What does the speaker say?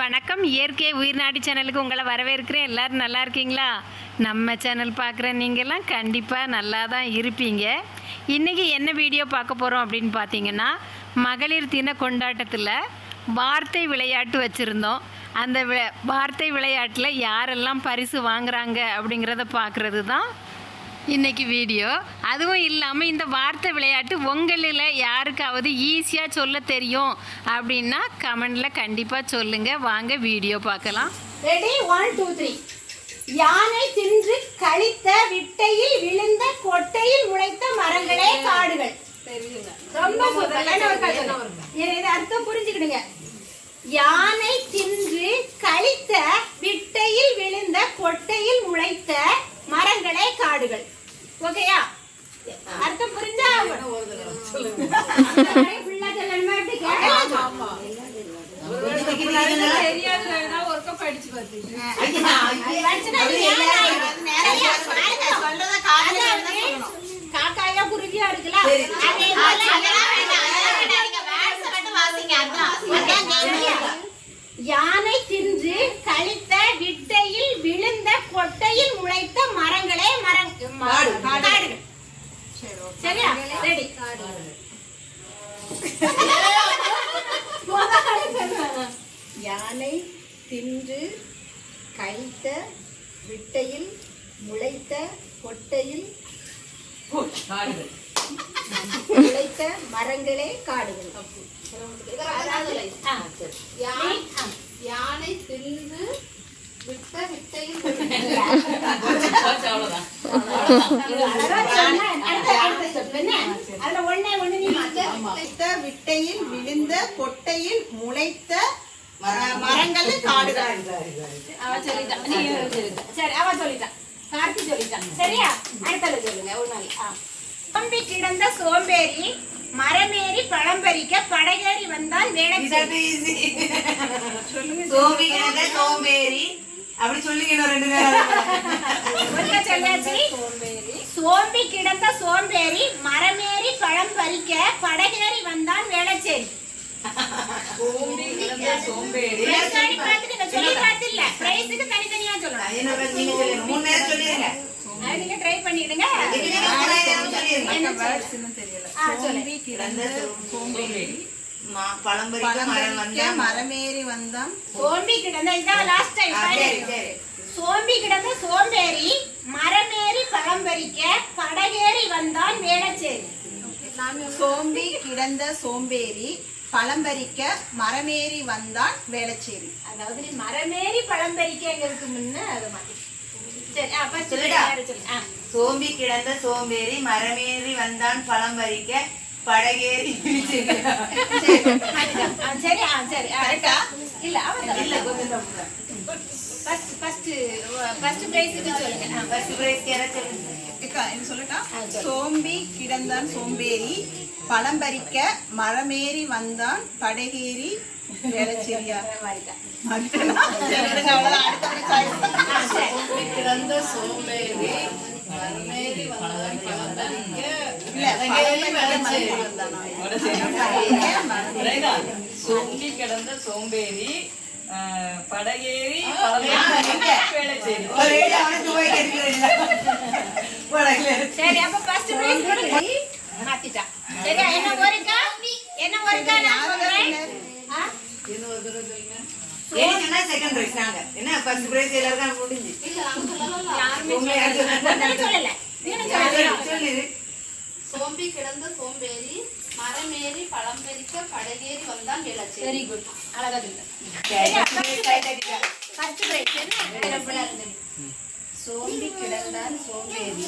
வணக்கம். இயற்கை உயிர்நாடி சேனலுக்கு உங்களை வரவேற்கிறேன். எல்லோரும் நல்லா இருக்கீங்களா? நம்ம சேனல் பார்க்குற நீங்கள்லாம் கண்டிப்பாக நல்லா தான் இருப்பீங்க. இன்றைக்கி என்ன வீடியோ பார்க்க போகிறோம் அப்படின்னு பார்த்தீங்கன்னா, மகளிர் தின கொண்டாட்டத்தில் வார்த்தை விளையாட்டு வச்சுருந்தோம். அந்த வார்த்தை விளையாட்டில் யாரெல்லாம் பரிசு வாங்குறாங்க அப்படிங்கிறத பார்க்குறது தான் இன்றைக்கி வீடியோ. அதுவும் இல்லாமல் இந்த வார்த்தை விளையாட்டு உங்களில் யாருக்காவது ஈஸியாக சொல்ல தெரியும் அப்படின்னா கமெண்டில் கண்டிப்பாக சொல்லுங்கள். வாங்க வீடியோ பார்க்கலாம். ரெடி? 1 2 3. யானை தின்று கழித்த விட்டையில் விழுந்த கொட்டையில் முளைத்த மரங்களே காடுகள். ரொம்ப இது அர்த்தம் புரிஞ்சுக்கிடுங்க. யானை தின்று கழித்த விட்டையில் விழுந்த கொட்டையில் முளைத்த மரங்களே காடுகள். ஓகேயா? அர்த்தம் புரிஞ்சா? காக்காயா குருவியா இருக்கலாம். யானை தின்று கழித்த விட்டையில் விழுந்த கொட்டையில் முளைத்த மரங்களே காடுகள். சரியா? ரெடி? யானை தின்று கழித்த விட்டையில் முளைத்த கொட்டையில் முளைத்த மரங்களே காடுகள். யானை தின்று விட்ட விட்டையில் விட்டையில் விழுந்த கொட்டையில் முளைத்த மரங்கள் காடுகள். சரி, அவ சொல்லிட்டான். கார்த்தி சொல்லிட்டான். சரியா? அடுத்தது சொல்லுங்க. ஒரு நாள் சோம்பி கிடந்த சோம்பேறி மரமேறி பழம் பறிக்க படகேறி வந்தால் சோம்பி கிடந்த சோம்பேறி அப்படி சொல்லிக்கணும். 2 பேரும் சொல்லியாச்சு. சோம்பி கிடந்த சோம்பேறி மரமேறி பழம் பறிக்க படகேறி வந்தான் வேளச்சேரி. சோம்பேறி சொல்லி பார்த்தில்ல, பிரைஸுக்கு தனித்தனியா சொல்லணும். நீங்க ட்ரை பண்ணிடுங்க. மரமேறி வந்தான் சோம்பி கிடந்த இதான் லாஸ்ட் டைம். சோம்பி கிடந்த சோம்பேறி மரமேறி பழம் பறிக்க படகேறி வந்தான் வேளச்சேரி. சோம்பி கிடந்த சோம்பேறி பழம் பறிக்க மரமேறி வந்தான் வேளச்சேரி. அதாவது நீ மரமேறி பழம் பறிக்கிறதுக்கு முன்ன அதை மாத்தி. சோம்பி கிடந்த சோம்பேறி மரமேறி வந்தான் பழம் பறிக்க படகேறி. சோம்பி கிடந்தான் சோம்பேறி பழம் பறிக்க மரமேறி வந்தான் படகேறி வேளச்சேரியா? கிடந்த சோம்பேறி மரமேறி வந்தான் சோம்பி கிடந்த சோம்பேறி படகேறி சரி, அப்ப ஃபர்ஸ்ட் பிரைஸ் மாத்திட்டா. சரியா? என்ன ஒருக்கா நான் சொல்றேன். செகண்ட் பிரைஸ் நாங்க என்ன ஃபர்ஸ்ட் பிரைஸ் எல்லாரும் முடிஞ்சு சொல்லல. சோம்பி கிடந்த சோம்பேறி மரமேறி பழம் பறிக்க படகேறி வந்தான் வேளச்சேரி. Very good. அழகா சொல்லுங்க. ஃபர்ஸ்ட் பிரைஸ் என்ன? சோம்பி கிடந்தான் சோம்பேறி